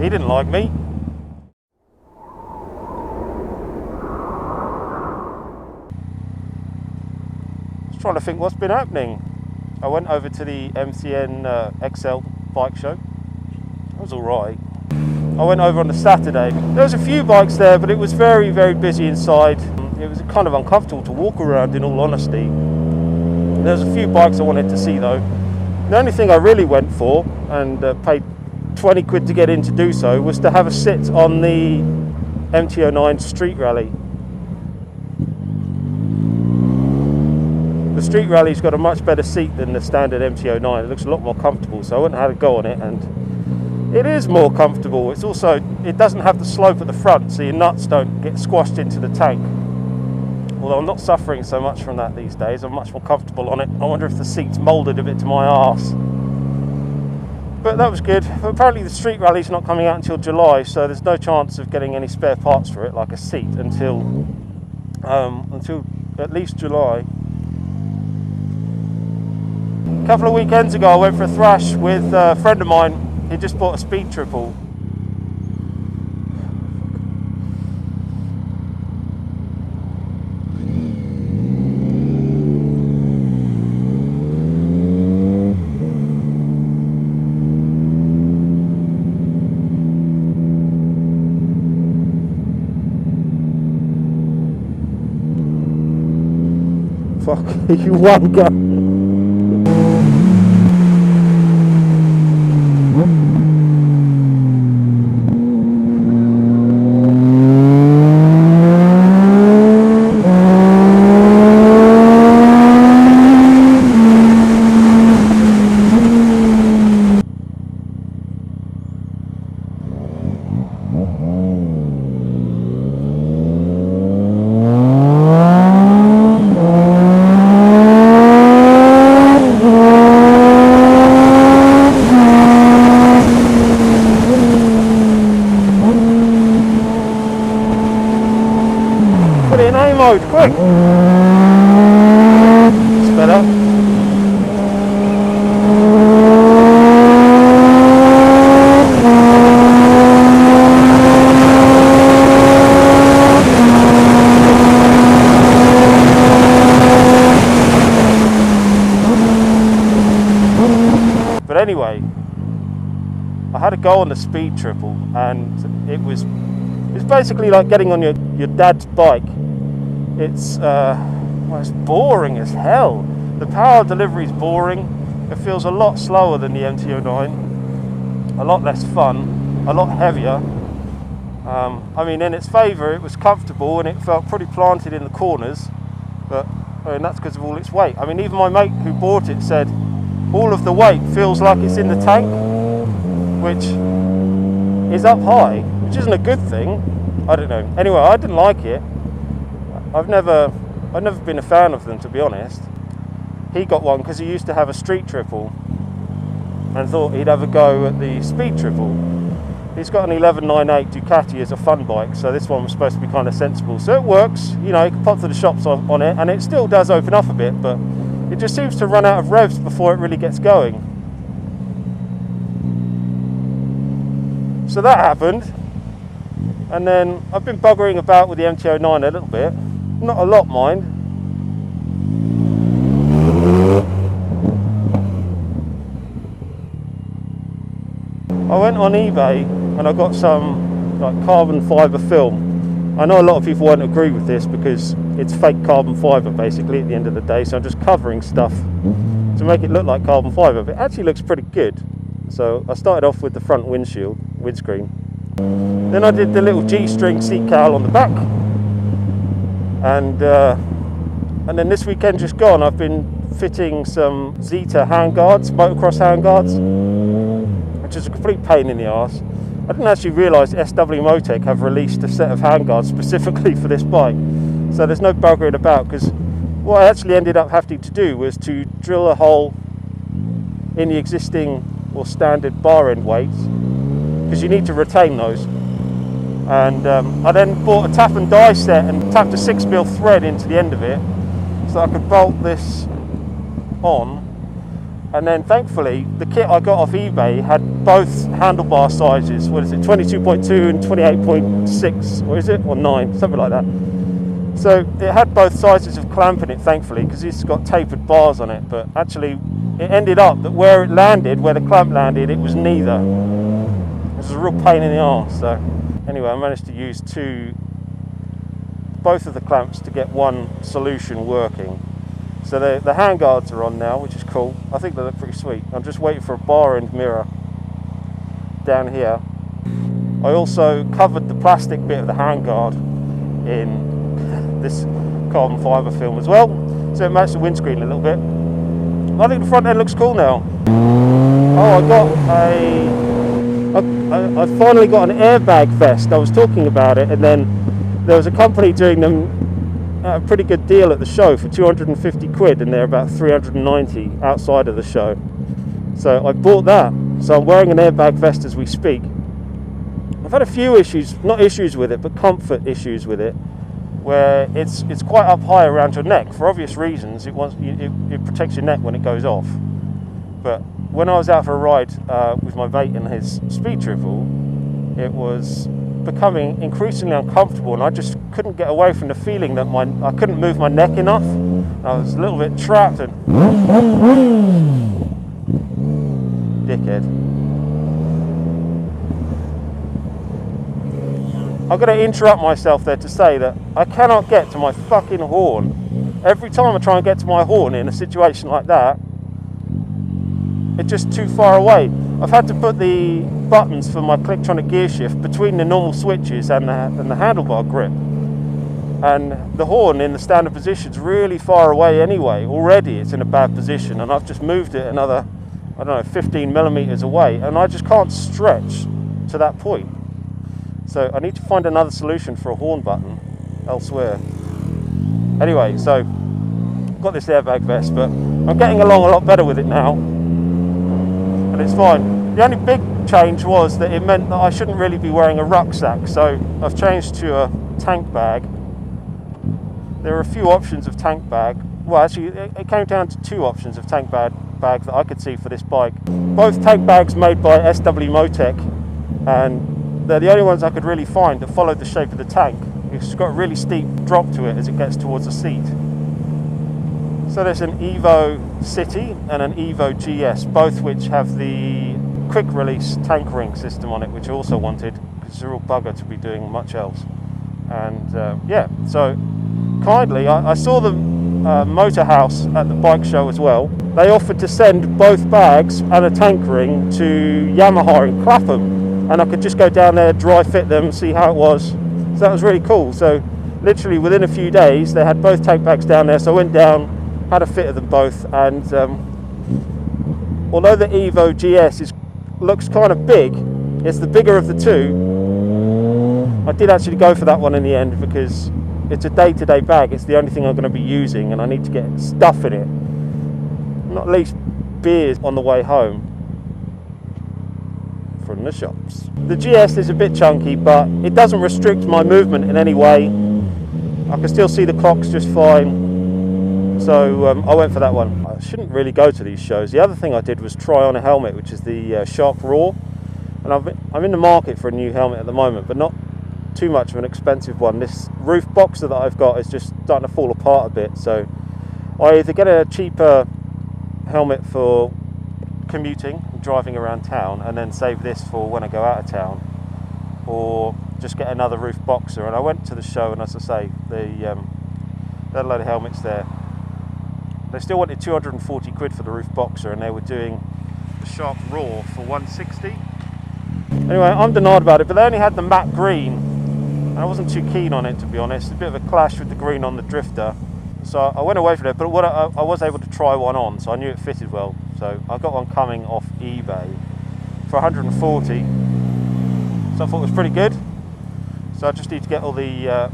He didn't like me. Just trying to think what's been happening. I went over to the MCN XL bike show. It was alright. I went over on the Saturday. There was a few bikes there, but it was very, very busy inside. It was kind of uncomfortable to walk around, in all honesty. There's a few bikes I wanted to see though. The only thing I really went for, and paid 20 quid to get in to do so, was to have a sit on the MT-09 street rally. The street rally's got a much better seat than the standard MT-09. It looks a lot more comfortable, so I went and had a go on it, and it is more comfortable. It's also, it doesn't have the slope at the front, so your nuts don't get squashed into the tank. Although I'm not suffering so much from that these days, I'm much more comfortable on it. I wonder if the seat's moulded a bit to my arse. But that was good. But apparently the street rally's not coming out until July, so there's no chance of getting any spare parts for it, like a seat, until at least July. A couple of weekends ago I went for a thrash with a friend of mine. He just bought a speed triple. Fuck, you one guy. Put it in A mode, quick! It's better. But anyway, I had a go on the speed triple, and it's basically like getting on your dad's bike. It's boring as hell. The power delivery is boring. It feels a lot slower than the MT-09, a lot less fun, a lot heavier. I mean, in its favour, it was comfortable and it felt pretty planted in the corners, but that's because of all its weight. I mean, even my mate who bought it said all of the weight feels like it's in the tank, which is up high, which isn't a good thing. I don't know. Anyway, I didn't like it. I've never been a fan of them, to be honest. He got one because he used to have a street triple and thought he'd have a go at the speed triple. He's got an 1198 Ducati as a fun bike, so this one was supposed to be kind of sensible. So it works, you know, you can pop to the shops on it, and it still does open up a bit, but it just seems to run out of revs before it really gets going. So that happened, and then I've been buggering about with the MT-09 a little bit. Not a lot, mind. I went on eBay and I got some like carbon fibre film. I know a lot of people won't agree with this because it's fake carbon fibre basically at the end of the day, so I'm just covering stuff to make it look like carbon fibre, but it actually looks pretty good. So I started off with the front windscreen. Then I did the little G-string seat cowl on the back. And then this weekend just gone, I've been fitting some Zeta Handguards, motocross handguards, which is a complete pain in the arse. I didn't actually realise SW Motec have released a set of handguards specifically for this bike, so there's no buggering about, because what I actually ended up having to do was to drill a hole in the existing or standard bar end weights, because you need to retain those. And I then bought a tap and die set and tapped a 6mm thread into the end of it. So so I could bolt this on. And then thankfully the kit I got off eBay had both handlebar sizes. What is it, 22.2 and 28.6, or is it, or 9, something like that. So it had both sizes of clamp in it, thankfully, because it's got tapered bars on it. But actually it ended up that where it landed, where the clamp landed, it was neither. It was a real pain in the arse. So anyway, I managed to use both of the clamps to get one solution working. So the handguards are on now, which is cool. I think they look pretty sweet. I'm just waiting for a bar end mirror down here. I also covered the plastic bit of the handguard in this carbon fibre film as well, so it matched the windscreen a little bit. I think the front end looks cool now. Oh, I finally got an airbag vest. I was talking about it, and then there was a company doing them a pretty good deal at the show for 250 quid, and they're about 390 outside of the show. So I bought that. So I'm wearing an airbag vest as we speak. I've had a few issues, not issues with it, but comfort issues with it, where it's quite up high around your neck for obvious reasons. It protects your neck when it goes off. But when I was out for a ride with my mate in his speed triple, it was becoming increasingly uncomfortable, and I just couldn't get away from the feeling that I couldn't move my neck enough. I was a little bit trapped and dickhead. I've got to interrupt myself there to say that I cannot get to my fucking horn. Every time I try and get to my horn in a situation like that, it's just too far away. I've had to put the buttons for my Clicktronic gear shift between the normal switches and the handlebar grip. And the horn in the standard position is really far away anyway. Already it's in a bad position, and I've just moved it another, I don't know, 15 millimeters away, and I just can't stretch to that point. So I need to find another solution for a horn button elsewhere. Anyway, so I've got this airbag vest, but I'm getting along a lot better with it now, and it's fine. The only big change was that it meant that I shouldn't really be wearing a rucksack, so I've changed to a tank bag. There are a few options of tank bag. Well, actually, it came down to two options of tank bag that I could see for this bike. Both tank bags made by SW Motec, and they're the only ones I could really find that followed the shape of the tank. It's got a really steep drop to it as it gets towards the seat. So there's an Evo City and an Evo GS, both which have the quick release tank ring system on it, which I also wanted, because it's a real bugger to be doing much else. And yeah, so kindly, I saw the Motor House at the bike show as well. They offered to send both bags and a tank ring to Yamaha in Clapham, and I could just go down there, dry fit them, see how it was. So that was really cool. So literally within a few days, they had both tank bags down there. So I went down, had a fit of them both, and although the Evo GS looks kind of big, it's the bigger of the two. I did actually go for that one in the end because it's a day-to-day bag. It's the only thing I'm going to be using, and I need to get stuff in it, not least beers on the way home from the shops. The GS is a bit chunky, but it doesn't restrict my movement in any way. I can still see the clocks just fine, so I went for that one. I shouldn't really go to these shows. The other thing I did was try on a helmet, which is the Shark Raw, and I'm in the market for a new helmet at the moment, but not too much of an expensive one. This roof boxer that I've got is just starting to fall apart a bit, so I either get a cheaper helmet for commuting, driving around town, and then save this for when I go out of town, or just get another roof boxer. And I went to the show, and as I say, they had a load of helmets there. They still wanted 240 quid for the roof boxer, and they were doing the Shark Raw for 160. Anyway, I'm denied about it, but they only had the matte green, and I wasn't too keen on it, to be honest. A bit of a clash with the green on the Drifter, so I went away from it. But what I was able to try one on, so I knew it fitted well. So I got one coming off eBay for 140, so I thought it was pretty good. So I just need to get all the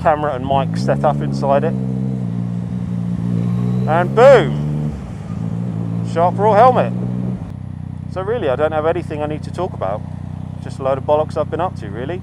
camera and mic set up inside it, and boom, Shark Raw helmet. So really, I don't have anything I need to talk about. Just a load of bollocks I've been up to, really.